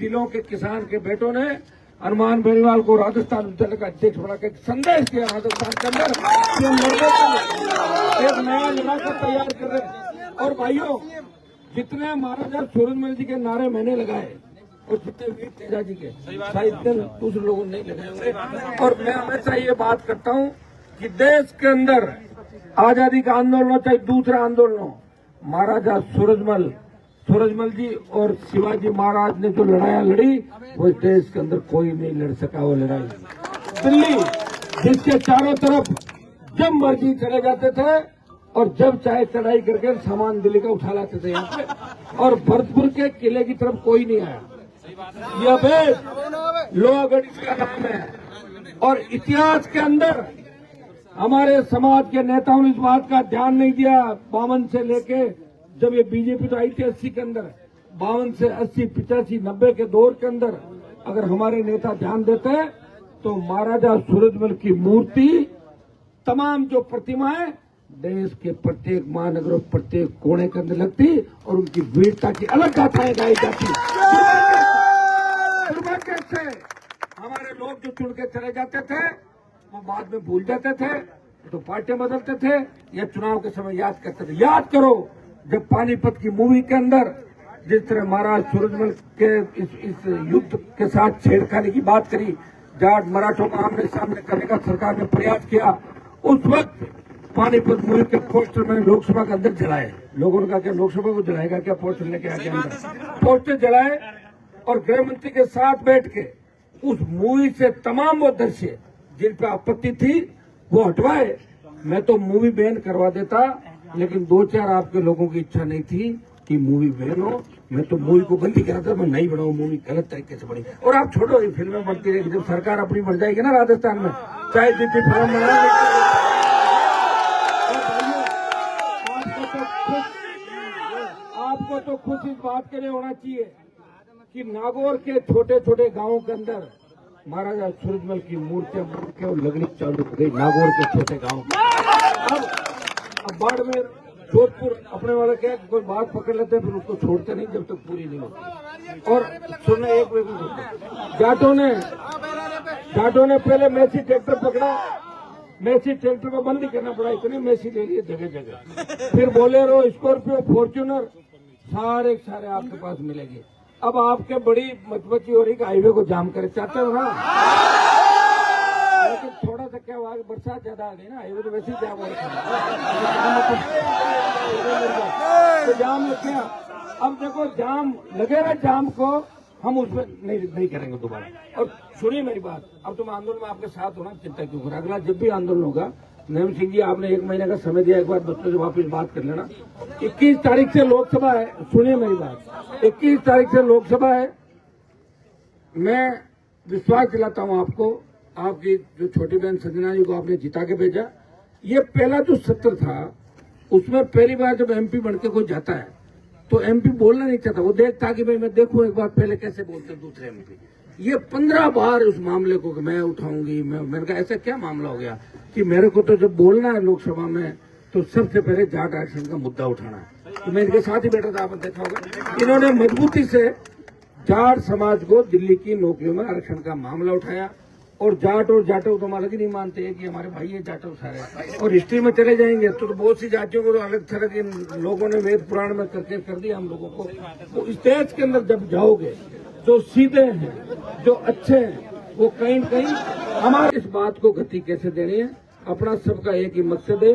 जिलों के किसान के बेटों ने हनुमान बेनीवाल को राजस्थान विद्यालय का अध्यक्ष बनाकर एक संदेश दिया राजस्थान के अंदर कि हम लड़के एक नया लड़ाका तैयार कर रहे हैं। और भाइयों, जितने महाराजा सूरजमल जी के नारे मैंने लगाए और जितने वीर तेजा जी के शायद दूसरे लोगों ने नहीं लगाए होंगे। और मैं हमेशा ये बात करता हूँ कि देश के अंदर आजादी का आंदोलन हो चाहे दूसरा आंदोलन हो, महाराजा सूरजमल जी और शिवाजी महाराज ने जो लड़ाइयां लड़ी वो इस देश के अंदर कोई नहीं लड़ सका। वो लड़ाई दिल्ली जिसके चारों तरफ जब मर्जी चले जाते थे और जब चाहे चढ़ाई करके सामान दिल्ली का उठा लाते थे यहाँ पे, और भरतपुर के किले की तरफ कोई नहीं आया। यह भेद लोहागढ़ इसका नाम है। और इतिहास के अंदर हमारे समाज के नेताओं ने इस बात का ध्यान नहीं दिया। 52 से लेके जब ये बीजेपी तो आई थी 80 के अंदर, 52 से 80, 85, 90 के दौर के अंदर अगर हमारे नेता ध्यान देते तो महाराजा सूरजमल की मूर्ति, तमाम जो प्रतिमाएं देश के प्रत्येक महानगरों, प्रत्येक कोने के अंदर लगती और उनकी वीरता की अलग गाथाएं गाई जाती। दुर्भाग्य से हमारे लोग जो चुन के चले जाते थे वो बाद में भूल जाते थे, तो पार्टियां बदलते थे या चुनाव के समय याद करते थे। याद करो जब पानीपत की मूवी के अंदर जिस तरह महाराज सूरजमल के इस युद्ध के साथ छेड़खानी की बात करी, जाट मराठों को आमने सामने करने का सरकार ने प्रयास किया, उस वक्त पानीपत मूवी के पोस्टर मैंने लोकसभा के अंदर जलाए। लोगों ने कहा क्या लोकसभा को जलाएगा क्या, पोस्टर लेके आके अंदर पोस्टर जलाए और गृह मंत्री के साथ बैठ के उस मूवी से तमाम वो दृश्य जिन पर आपत्ति थी वो हटवाए। मैं तो मूवी बैन करवा देता, लेकिन 2-4 आपके लोगों की इच्छा नहीं थी कि मूवी बैन हो। मैं तो मूवी को बंद ही करा था, मैं नहीं बनाऊं मूवी, गलत तरीके से बनी। और आप छोड़ो, ये फिल्में बनती रहेगी, जब सरकार अपनी बन जाएगी ना राजस्थान में, चाहे जितनी फिल्म बनाएगी। आपको तो खुश इस बात के लिए होना चाहिए कि नागौर के छोटे छोटे गांवों के अंदर महाराजा सूरजमल की मूर्तियां बन के और लगनी चालू हो गई नागौर के छोटे गांव। अब बाड़मेर, जोधपुर अपने वाले क्या कोई बात पकड़ लेते हैं फिर उसको छोड़ते नहीं जब तक पूरी नहीं होती। और सुनने एक जाटों ने पहले मैसी ट्रैक्टर पकड़ा, मैसी ट्रैक्टर को बंद ही करना पड़ा, इतनी मैसी ले लिए जगह जगह। फिर बोलेरो, स्कॉर्पियो, फॉर्च्यूनर सारे आपके पास मिलेंगे। अब आपके बड़ी मचमची हो रही कि हाईवे को जाम करे, चाहते हो ना, लेकिन थोड़ा सा क्या हुआ, बरसात ज्यादा आ गई ना, हाईवे तो वैसे ही जाम हो रहा तो जाम लग गया। अब देखो जाम लगेगा, जाम को हम उसमें नहीं करेंगे दोबारा। और सुनिए मेरी बात, अब तुम आंदोलन में आपके साथ होना, चिंता क्यों करें। अगला जब भी आंदोलन होगा, नैम सिंह जी आपने 1 महीने का समय दिया, एक बार बच्चों से वापस बात कर लेना। 21 तारीख से लोकसभा है, सुनिए मेरी बात, 21 तारीख से लोकसभा है। मैं विश्वास दिलाता हूं आपको, आपकी जो छोटी बहन संजना जी को आपने जिता के भेजा, ये पहला जो सत्र था उसमें पहली बार जब एमपी बनके कोई जाता है तो एमपी बोलना नहीं चाहता, वो देखता कि भाई मैं देखूं एक बार पहले कैसे बोलते दूसरे एमपी। ये 15 बार उस मामले को कि मैं उठाऊंगी, मैंने कहा ऐसा क्या मामला हो गया कि मेरे को तो जब बोलना है लोकसभा में तो सबसे पहले जाट आरक्षण का मुद्दा उठाना है। तो मैं इनके साथ ही बैठा था, आपने देखा होगा, इन्होंने मजबूती से जाट समाज को दिल्ली की नौकरियों में आरक्षण का मामला उठाया। और जाटो तो हम अलग ही नहीं मानते हैं कि हमारे भाई है जाटो सारे। और हिस्ट्री में चले जाएंगे तो बहुत सी जातियों को तो अलग तरह के लोगों ने वेद पुराण में करके कर दिया हम लोगों को। तो इस देश के अंदर जब जाओगे, जो सीधे हैं, जो अच्छे हैं, वो कहीं न कहीं हमारे इस बात को गति कैसे देनी है। अपना सबका एक ही मकसद है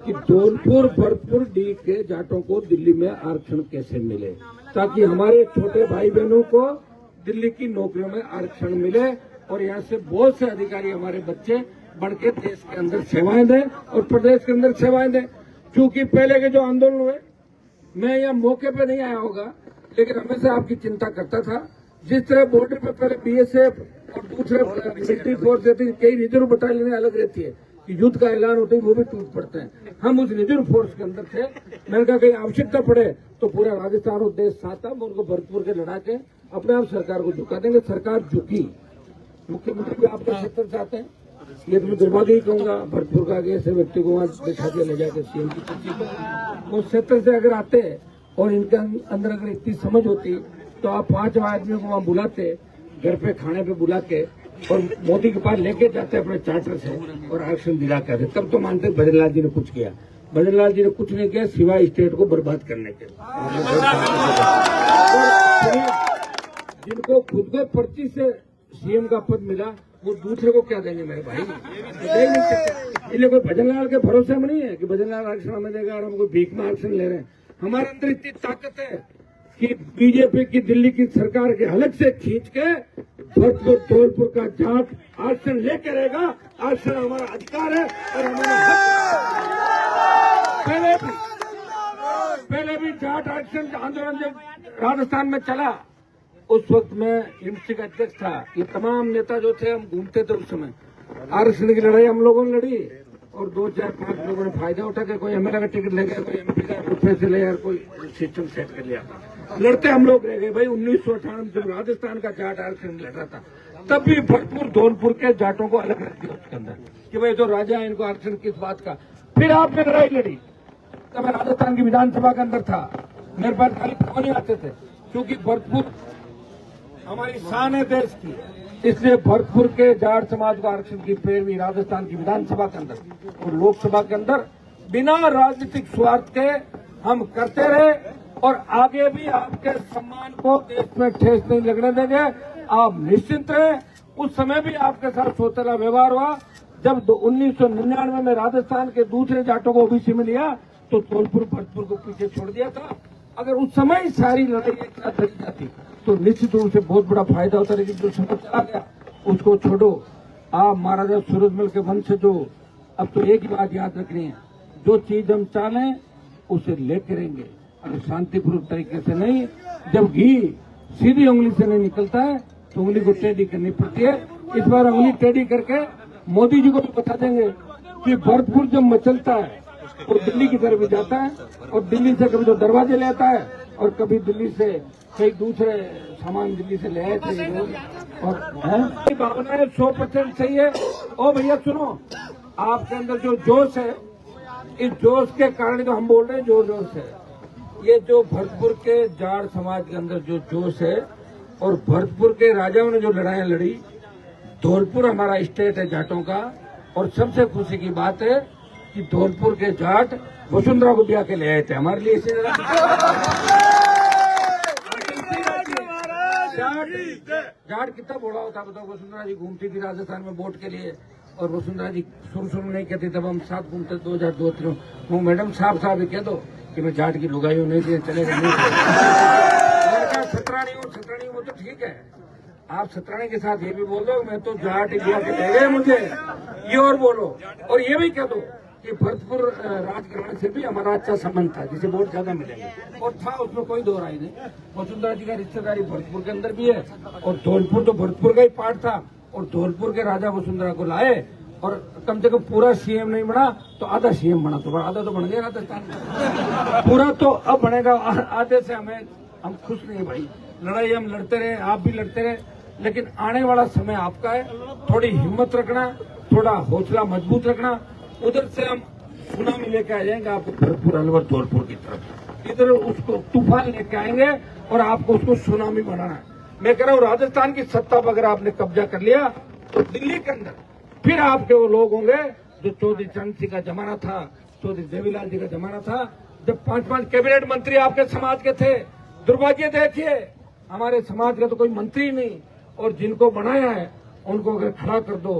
कि धौलपुर, भरतपुर, डी के जाटों को दिल्ली में आरक्षण कैसे मिले, ताकि हमारे छोटे भाई बहनों को दिल्ली की नौकरियों में आरक्षण मिले और यहाँ से बहुत से अधिकारी हमारे बच्चे बढ़ के देश के अंदर सेवाएं दें और प्रदेश के अंदर सेवाएं दें। क्योंकि पहले के जो आंदोलन हुए, मैं यहाँ मौके पे नहीं आया होगा, लेकिन हमेशा आपकी चिंता करता था। जिस तरह बॉर्डर पे पहले बीएसएफ और दूसरे मिलिट्री फोर्स रहती है, कई रिजर्व बटालियन अलग रहती है कि युद्ध का ऐलान होता है वो भी टूट पड़ते हैं। हम उस रिजर्व फोर्स के अंदर थे। मैंने कहा कहीं आवश्यकता पड़े तो पूरा राजस्थान और देश साथ था, उनको भरतपुर के लड़ा के अपने आप सरकार को झुका देंगे। सरकार झुकी, मुख्यमंत्री भी आपका क्षेत्र चाहते हैं, ये तो मैं दुर्भाग्य ही कहूंगा। भरतपुर का ऐसे व्यक्ति को वहां बैठा के ले जाकर सीएम की कुर्सी पर, वो क्षेत्र से अगर आते और इनके अंदर अगर इतनी समझ होती तो आप 5 आदमियों को वहाँ बुलाते, घर पे खाने पे बुला के और मोदी के पास लेके जाते अपने चार्टर से और आरक्षण दिला करते, तब तो मानते भजनलाल जी ने कुछ किया। भजनलाल जी ने कुछ नहीं किया सिवाय स्टेट को बर्बाद करने के। जिनको खुद को पर्ची से सीएम का पद मिला वो दूसरे को क्या देंगे मेरे भाई? दे नहीं सकते। इसलिए कोई भजनलाल के भरोसे में नहीं है कि भजनलाल आरक्षण हमें देगा और हम कोई भीख में आरक्षण ले रहे हैं। हमारे अंदर इतनी ताकत है कि बीजेपी की दिल्ली की सरकार के हलक से खींच के भरतपुर धौलपुर का जाट आरक्षण लेके रहेगा। आरक्षण हमारा अधिकार है और हमारा हक। पहले भी जाट आरक्षण आंदोलन जब राजस्थान में चला उस वक्त मैं एमसी का अध्यक्ष था। ये तमाम नेता जो थे हम घूमते थे उस समय। आरक्षण की लड़ाई हम लोगों ने लड़ी और 2, 4, 5 लोगों ने फायदा उठा के कोई एमएलए का टिकट ले गया, कोई एमपी का रुपये से ले गया, कोई सिस्टम सेट कर लिया। लड़ते हम लोग रह गए भाई। 1998 जब राजस्थान का जाट आरक्षण लड़ रहा था तब भी भरतपुर धौलपुर के जाटों को अलग रख दिया उसके अंदर कि भाई तो राजा है, इनको आरक्षण किस बात का। फिर आपने लड़ाई लड़ी तब मैं राजस्थान की विधानसभा के अंदर था। मेरे पास खाली फोन ही आते थे क्योंकि भरतपुर हमारी शान है देश की। इसलिए भरतपुर के जाट समाज को आरक्षण की पैरवी राजस्थान की विधानसभा के अंदर और लोकसभा के अंदर बिना राजनीतिक स्वार्थ के हम करते रहे और आगे भी आपके सम्मान को देश में ठेस नहीं लगने देंगे। आप निश्चिंत रहे। उस समय भी आपके साथ सौतेला व्यवहार हुआ। जब 1999 में राजस्थान के दूसरे जाटों को ओबीसी में लिया तो धौलपुर भरतपुर को पीछे छोड़ दिया था। अगर उस समय सारी लड़ाई एक साथ लड़ी जाती तो निश्चित रूप से बहुत बड़ा फायदा होता। लेकिन जो समय चला गया उसको छोड़ो। आप महाराजा सूरजमल के वंश जो अब तो एक ही बात याद रखनी है, जो चीज हम चाहें उसे लेकर रहेंगे अगर शांतिपूर्वक तरीके से नहीं। जब घी सीधी उंगली से नहीं निकलता है तो उंगली को टेढ़ी करनी पड़ती है। इस बार उंगली टेढ़ी करके मोदी जी को भी बता देंगे कि भरतपुर जब मचलता है और दिल्ली की तरफ भी जाता है और दिल्ली से कभी तो दरवाजे ले आता है और कभी दिल्ली से कई दूसरे सामान दिल्ली से ले आए थे। और भावनाएं 100% सही है। ओ भैया सुनो, आपके अंदर जो जोश है, इस जोश के कारण तो हम बोल रहे हैं जोर जोर से। ये जो भरतपुर के जाट समाज के अंदर जो जोश है और भरतपुर के राजाओं ने जो लड़ाइयां लड़ी, धौलपुर हमारा स्टेट है जाटों का। और सबसे खुशी की बात है कि धौलपुर के जाट वसुंधरा को ब्याह के ले आए थे हमारे लिए। जाट कितना बड़ा होता बताओ। वसुंधरा जी घूमती थी राजस्थान में वोट के लिए और वसुंधरा जी शुरू नहीं कहती तब हम साथ घूमते 2002-03। वो मैडम साहब ही कह दो कि मैं जाट की लुगाई हूँ, नहीं चलेगा। सतरानी हूँ वो तो ठीक है। आप सतरानी के साथ ये भी बोल दो मैं तो जाट ब्याह के ले गए मुझे, ये और बोलो। और ये भी कह दो कि भरतपुर राजघराने से भी हमारा अच्छा संबंध था जिसे वोट ज्यादा मिलेंगे और था, उसमें कोई दो राय नहीं। वसुंधरा जी का रिश्तेदारी भरतपुर के अंदर भी है और धौलपुर तो भरतपुर का ही पार्ट था और धौलपुर के राजा वसुंधरा को लाए और कम से कम पूरा सीएम नहीं बना तो आधा सीएम बना, तो आधा तो बन गया राजस्थान। पूरा तो अब बनेगा। आधे से हम खुश नहीं भाई। लड़ाई हम लड़ते रहे, आप भी लड़ते रहे, लेकिन आने वाला समय आपका है। थोड़ी हिम्मत रखना, थोड़ा हौसला मजबूत रखना। उधर से हम सुनामी लेके आ जाएंगे आपको भरतपुर अलवर धौलपुर की तरफ। इधर उसको तूफान लेके आएंगे और आपको उसको सुनामी बनाना है। मैं कह रहा हूँ राजस्थान की सत्ता पर अगर आपने कब्जा कर लिया तो दिल्ली के अंदर फिर आपके वो लोग होंगे जो चौधरी चरण सिंह का जमाना था, चौधरी देवीलाल जी का जमाना था, जब 5-5 कैबिनेट मंत्री आपके समाज के थे। दुर्भाग्य देखिए हमारे समाज का तो कोई मंत्री नहीं और जिनको बनाया है उनको अगर खड़ा कर दो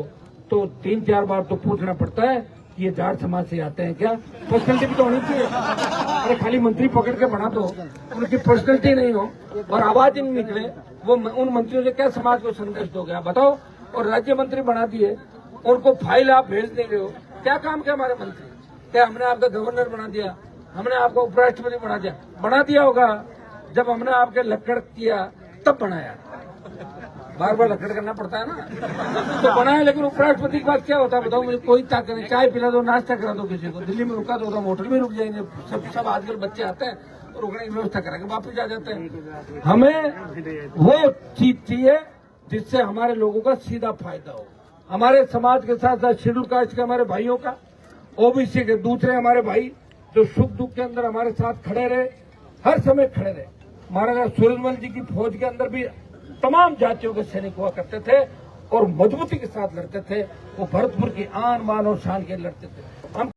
तो 3-4 बार तो पूछना पड़ता है कि ये जाट समाज से आते हैं क्या। पर्सनैलिटी भी तो होनी चाहिए। अरे खाली मंत्री पकड़ के बना दो, उनकी पर्सनैलिटी नहीं हो और आवाज ही नहीं निकले, वो उन मंत्रियों से क्या समाज को संदेश दोगे आप बताओ। और राज्य मंत्री बना दिए, उनको फाइल आप भेज दे रहे हो, क्या काम किया हमारे मंत्री? क्या हमने आपका गवर्नर बना दिया, हमने आपको उपराष्ट्रपति बना दिया होगा जब हमने आपके लक्कड़ किया तब बनाया। बार बार लक्कड़ करना पड़ता है ना तो बनाया। लेकिन उपराष्ट्रपति के बाद क्या होता है बताओ मुझे? कोई ताकत नहीं। चाय पिला दो, नाश्ता करा दो किसी को, दिल्ली में रुका दो तो हम होटल में रुक जाएंगे। सब आजकल बच्चे आते हैं और रुकने की व्यवस्था करा के वापस आ जाते हैं। हमें वो चीज चाहिए जिससे हमारे लोगों का सीधा फायदा हो। हमारे समाज के साथ साथ शेड्यूल कास्ट के हमारे भाइयों का, ओबीसी के दूसरे हमारे भाई जो सुख दुख के अंदर हमारे साथ खड़े रहे, हर समय खड़े रहे। महाराजा सूरजमल जी की फौज के अंदर भी तमाम जातियों के सैनिक हुआ करते थे और मजबूती के साथ लड़ते थे। वो भरतपुर की आन बान और शान के लड़ते थे। हम